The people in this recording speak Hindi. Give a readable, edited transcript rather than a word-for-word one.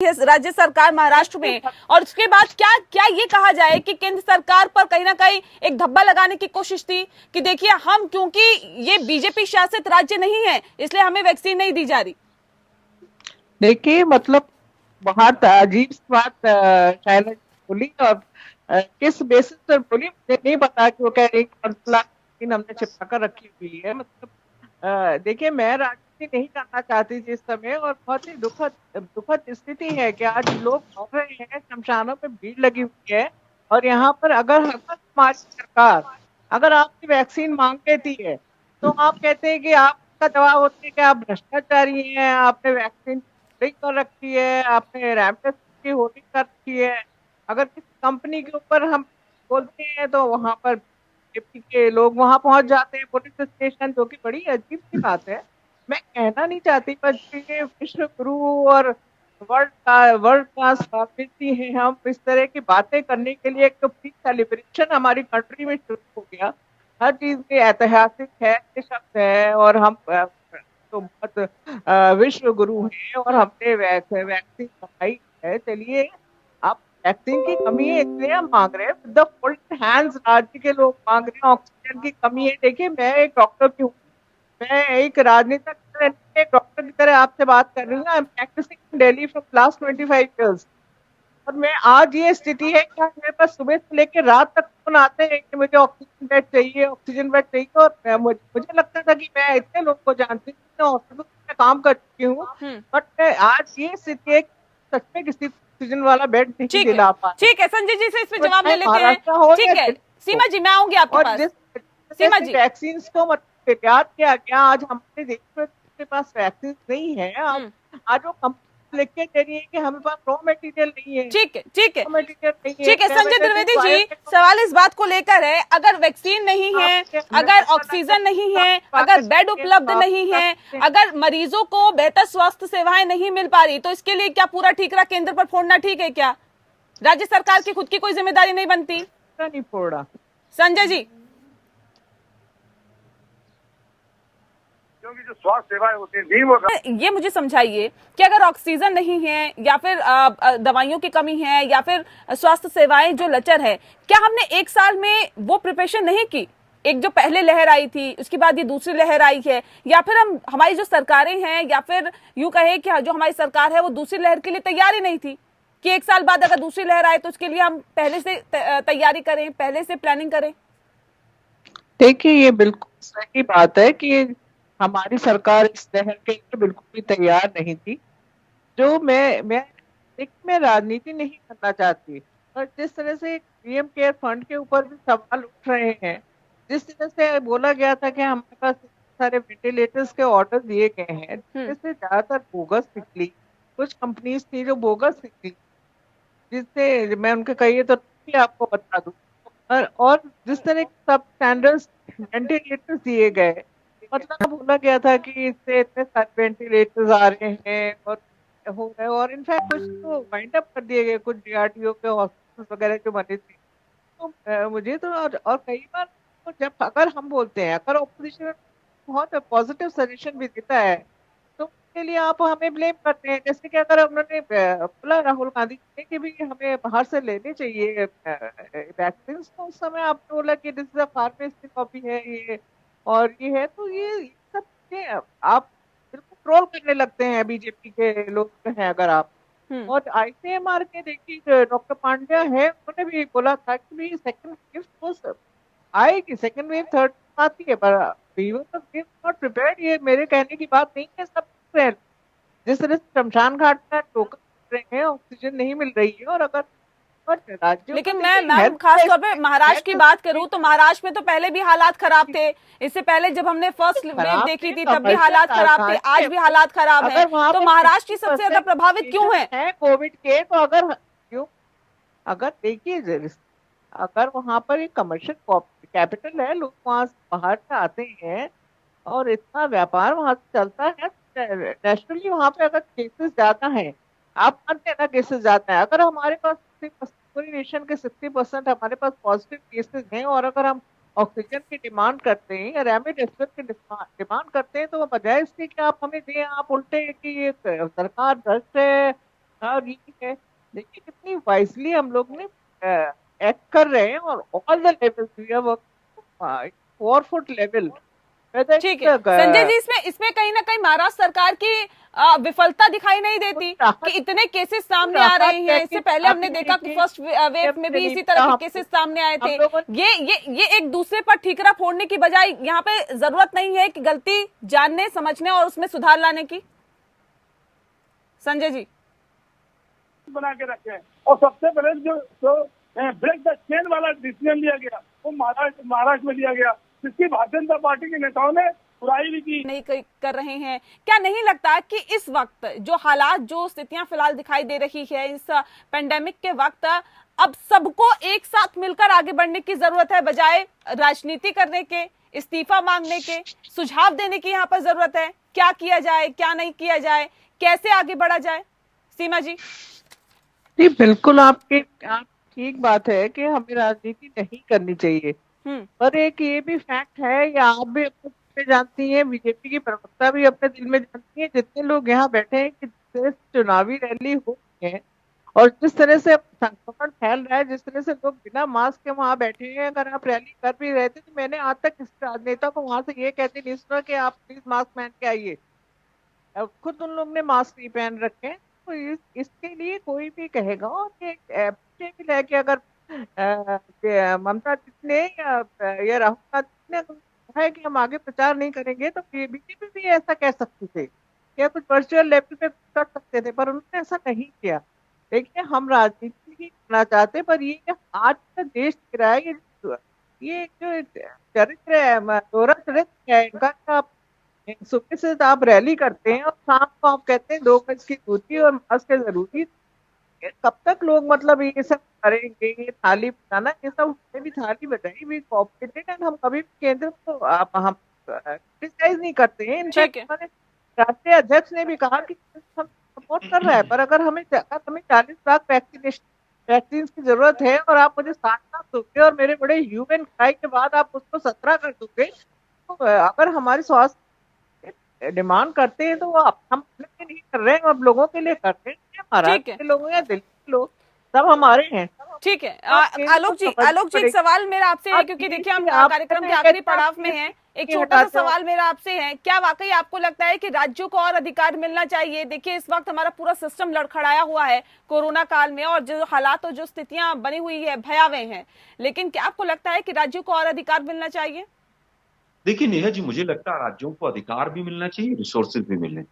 राज्य सरकार महाराष्ट्र में, और उसके बाद क्या क्या ये कहा जाए कि केंद्र सरकार पर कहीं ना कहीं एक धब्बा लगाने की कोशिश थी कि देखिए हम, क्योंकि ये बीजेपी शासित राज्य नहीं है, इसलिए हमें वैक्सीन नहीं दी जा रही। देखिए मतलब बहुत अजीब सी बात शायद बोली, और किस बेसिस पर बोली मुझे नहीं पता कि वो कह रही है 5 लाख हमने छिपा कर रखी हुई है। मतलब देखिए मैं राजनीति नहीं करना चाहती थी इस समय, और बहुत ही दुखद दुखद स्थिति है कि आज लोग मर रहे हैं, शमशानों पे भीड़ लगी हुई है। और यहाँ पर अगर हमारी सरकार अगर आपकी वैक्सीन मांग लेती है तो आप कहते हैं कि आपका जवाब होता है कि आप भ्रष्टाचारी हैं, आपने वैक्सीन होल्डिंग कर रखी है, आपने रेमडेसिविर की होल्डिंग कर रखी है। अगर किसी कंपनी के ऊपर हम बोलते हैं तो वहां पर बीजेपी के लोग वहां पहुंच जाते हैं, पुलिस स्टेशन, जो कि बड़ी अजीब सी बात है। मैं कहना नहीं चाहती, पर ये विश्व गुरु और वर्ल्ड क्लास राजनीति है, हम इस तरह की बातें करने के लिए एक तो प्री सेलिब्रेशन हमारी कंट्री में शुरू हो गया। हर चीज में ऐतिहासिक है ये शब्द है, और हम तो बहुत विश्व गुरु हैं और हमने वैक्सीन बनाई है। चलिए, आप वैक्सीन की कमी है इसलिए हम मांग रहे हैं, द फोल्डेड हैंड्स राज्य के लोग मांग रहे हैं, ऑक्सीजन की कमी है। देखिए मैं एक डॉक्टर की हूँ, मैं एक राजनीतिक एक डॉक्टर की तरह आपसे बात कर रही हूँ। I am practising in Delhi for last 25 years, और मैं आज ये स्थिति है कि आज मेरे पास सुबह से लेकर रात तक फोन आते हैं कि मुझे ऑक्सीजन बेड चाहिए, ऑक्सीजन बेड चाहिए। और मुझे लगता था कि मैं इतने लोग को जानती हूँ, इतने हॉस्पिटल में काम कर चुकी हूँ, बट मैं आज ये स्थिति है कि सच में किसी को ऑक्सीजन वाला बेड नहीं ठीक है, दिला पा रहे। ठीक है, संजय जी से इस पे तो जवाब ले चाहे लेते हैं। महाराष्ट्र हो या ठीक है, दिल्ली हो, सीमा जी मैं आऊंगी आपके और पास। जिस तरह सीमा से जी। वैक्सीन को मतलब तैयार किया गया, आज हमारे देश में के पास वैक्सीन नहीं है। आज आज वो कंपनी लिख के दे रही है कि हमारे पास रॉ मटेरियल नहीं है, ठीक है, ठीक है, रॉ मटेरियल नहीं है, ठीक है संजय रेमडेसिविर द्विवेदी जी, सवाल बायोटेक्नोलॉजी इस बात को लेकर है, अगर वैक्सीन नहीं है, आपके हमने अगर लगभग ऑक्सीजन नहीं है, अगर बातें बेड सुनी है, उपलब्ध तो आप नहीं कर है, सकते हैं। अगर मरीजों को बेहतर स्वास्थ्य सेवाएं नहीं मिल पा रही, तो इसके लिए क्या पूरा ठीकरा केंद्र पर फोड़ना ठीक है क्या? राज्य सरकार की खुद की कोई जिम्मेदारी नहीं बनती? नहीं फोड़ा, संजय जी। क्योंकि जो स्वास्थ्य सेवाएं होती हैं नहीं वो ये मुझे समझाइए कि अगर ऑक्सीजन नहीं है, या फिर दवाइयों की कमी है, या फिर स्वास्थ्य सेवाएं जो लचर है, क्या हमने एक साल में वो प्रिपरेशन नहीं की? एक जो पहले लहर आई थी, उसके बाद ये दूसरी लहर आई है, या फिर हमारी जो सरकारें हैं, या फिर यूं कहे कि जो हमारी सरकार है वो दूसरी लहर के लिए तैयार ही नहीं थी कि एक साल बाद अगर दूसरी लहर आए तो उसके लिए हम पहले से तैयारी करें, पहले से प्लानिंग करें। देखिए ये बिल्कुल सही बात है कि हमारी सरकार इस लहर के लिए बिल्कुल भी तैयार नहीं थी। जो मैं देखिए मैं राजनीति नहीं करना चाहती, और जिस तरह से पीएम केयर फंड के ऊपर भी सवाल उठ रहे हैं, जिस तरह से बोला गया था कि हमारे पास इतने सारे वेंटिलेटर्स के ऑर्डर दिए गए हैं, जिससे ज्यादातर बोगस निकली। कुछ कंपनीज थी जो बोगस निकली, जिससे मैं उनके कहिए तो भी आपको बता दूं। और जिस तरह के सब स्टैंडर्ड्स वेंटिलेटर्स दिए गए, मतलब बोला गया था कि इससे इतने सारे वेंटिलेटर्स आ रहे हैं और हो गए, और इनफैक्ट कुछ तो वाइंड अप कर दिए गए, कुछ डीआरडीओ के हॉस्पिटल वगैरह जो बने थे। तो मुझे तो और कई बार तो जब अगर हम बोलते हैं, अगर ऑपोजिशन बहुत पॉजिटिव सजेशन भी देता है, तो उसके लिए आप हमें ब्लेम करते हैं। जैसे कि अगर उन्होंने बोला राहुल गांधी जी ने कि भी हमें बाहर से लेने चाहिए वैक्सीन, तो उस समय आपने बोला कि this is a pharmacy copy है ये, और ये है। तो ये सब चीजें आप बिल्कुल ट्रोल करने लगते हैं, बीजेपी के लोग जो हैं अगर आप। और आईसीएमआर के देखिए डॉक्टर पांड्या है, उन्होंने भी बोला था कि भी सेकंड वेव तो आएगी, सेकंड वेव थर्ड आती है, पर वी वर नॉट प्रिपेयर्ड। ये मेरे कहने की बात नहीं है, सब है। जिस तरह से शमशान घाट में टोकन मिल रहे हैं, ऑक्सीजन नहीं मिल रही है, और अगर और राज्यों का लेकिन मैं देखिए मैम हेल्थ खास तौर पे महाराष्ट्र की बात हेल्थ करूं तो महाराष्ट्र में तो पहले भी हालात खराब थे। इससे पहले जब हमने फर्स्ट वेव खराब देखी थे, थी तब भी कमर्शियल हालात खराब थे, राजधानी आज है। भी हालात खराब हैं। अगर वहां तो पे महाराष्ट्र 50 ही सबसे ज्यादा परसेंट प्रभावित क्यों है? है कोविड के, तो अगर क्यों, अगर देखिए अगर वहां पर एक कमर्शियल कैपिटल है, लोग वहां से बाहर से आते हैं और इतना व्यापार वहां से चलता है, नेचुरली वहां पे अगर केसेस ज्यादा हैं, आप मानते हैं ना केसेस ज्यादा है, अगर हमारे पास 60%, पूरी नेशन के 60% हमारे पास पॉजिटिव केसेस हैं, और अगर हम ऑक्सीजन की डिमांड करते हैं या रेमडेसिविर की डिमांड करते हैं, तो बजाय इसके कि आप हमें दें, आप उल्टे कि ये सरकार भ्रष्ट है, और ये है, देखिए कितनी वाइजली हम लोग ने एक्ट कर रहे हैं, और all the levels we are working 4 foot level, whether ठीक है संजय जी, इसमें इसमें कहीं ना कहीं महाराष्ट्र सरकार की विफलता दिखाई नहीं देती कि इतने केसेस सामने आ रहे हैं। इससे पहले हमने देखा कि फर्स्ट वेव में भी इसी तरह के केसेस सामने आए थे। ये एक दूसरे पर ठीकरा फोड़ने की बजाय यहाँ पे जरूरत नहीं है कि गलती जानने समझने और उसमें सुधार लाने की। संजय जी बना के रखे हैं। और सबसे पहले जो ब्रेक द चेन वाला डिसीजन लिया गया वो महाराष्ट्र में लिया गया, जिसकी भारतीय जनता पार्टी के नेताओं ने बुराई भी की। नहीं कर रहे हैं। क्या नहीं लगता कि इस वक्त जो हालात, जो स्थितियां फिलहाल दिखाई दे रही है इस पेंडेमिक के वक्त, अब सबको एक साथ मिलकर आगे बढ़ने की जरूरत है, बजाय राजनीति करने के, इस्तीफा मांगने के, सुझाव देने की यहाँ पर जरूरत है। क्या किया जाए, क्या नहीं किया जाए, कैसे आगे बढ़ा जाए? सीमा जी। जी बिल्कुल, आप ठीक बात है कि हमें राजनीति नहीं करनी चाहिए, पर एक ये भी फैक्ट है, या आप भी अपने दिल में जानती हैं, बीजेपी की प्रवक्ता भी अपने दिल में जानती है, जितने लोग यहाँ बैठे हैं कि जिस तरह से चुनावी रैली हो रही है और जिस तरह से संक्रमण फैल रहा है, जिस तरह से लोग बिना मास्क के वहां बैठे हैं, अगर आप रैली कर भी रहे थे तो मैंने आज तक किसी राजनेता को वहां से ये कहते नहीं सुना कि आप प्लीज मास्क पहन के आइए। खुद उन लोग ने मास्क नहीं पहन रखे हैं। तो इसके लिए कोई भी कहेगा, और ये भी है कि अगर ममता दीदी ने या राहुल गांधी ने कहा है कि हम आगे प्रचार नहीं करेंगे, तो बीजेपी भी ऐसा कह सकते थे, या कुछ वर्चुअल लेवल पे कर सकते थे, पर उन्होंने ऐसा नहीं किया। देखिए, हम राजनीति नहीं करना चाहते, पर ये आज का देश दिख रहा है, ये जो चरित्र है, दोहरा चरित्र है इनका, सुबह से आप रैली करते हैं और शाम को आप कहते हैं 2 गज की दूरी और मास्क है जरूरी। कब तक लोग मतलब ये सब करेंगे? ये थाली बजाना, ये सब उसने भी थाली बजाई, भी कोऑपरेटेड, एंड हम कभी भी केंद्र को हम क्रिटिसाइज नहीं करते हैं। इनफैक्ट हमारे राष्ट्रीय अध्यक्ष ने भी कहा कि हम सपोर्ट कर रहा है, पर अगर हमें 40 लाख वैक्सीन की जरूरत है और आप मुझे 7 लाख दोगे और मेरे बड़े ह्यूमन ट्राई के बाद आप उसको 17 कर दोगे, तो अगर हमारे स्वास्थ्य डिमांड करते हैं तो वो हम अपने लिए नहीं कर रहे हैं, अब लोगों के लिए कर रहे हैं। महाराष्ट्र के लोग या दिल्ली के लोग सब हमारे हैं। ठीक है आलोक जी, एक सवाल मेरा आपसे है, क्योंकि देखिए हम कार्यक्रम के आखिरी पड़ाव में हैं। एक छोटा सा सवाल मेरा आपसे है, क्या वाकई आपको लगता है कि राज्यों को और अधिकार मिलना चाहिए? देखिए इस वक्त हमारा पूरा सिस्टम लड़खड़ाया हुआ है कोरोना काल में, और जो हालात और जो स्थितियां बनी हुई है भयावह हैं, लेकिन क्या आपको लगता है कि राज्यों को और अधिकार मिलना चाहिए? देखिए नेहा जी, मुझे लगता है राज्यों को अधिकार भी मिलना चाहिए, रिसोर्सेज भी मिलने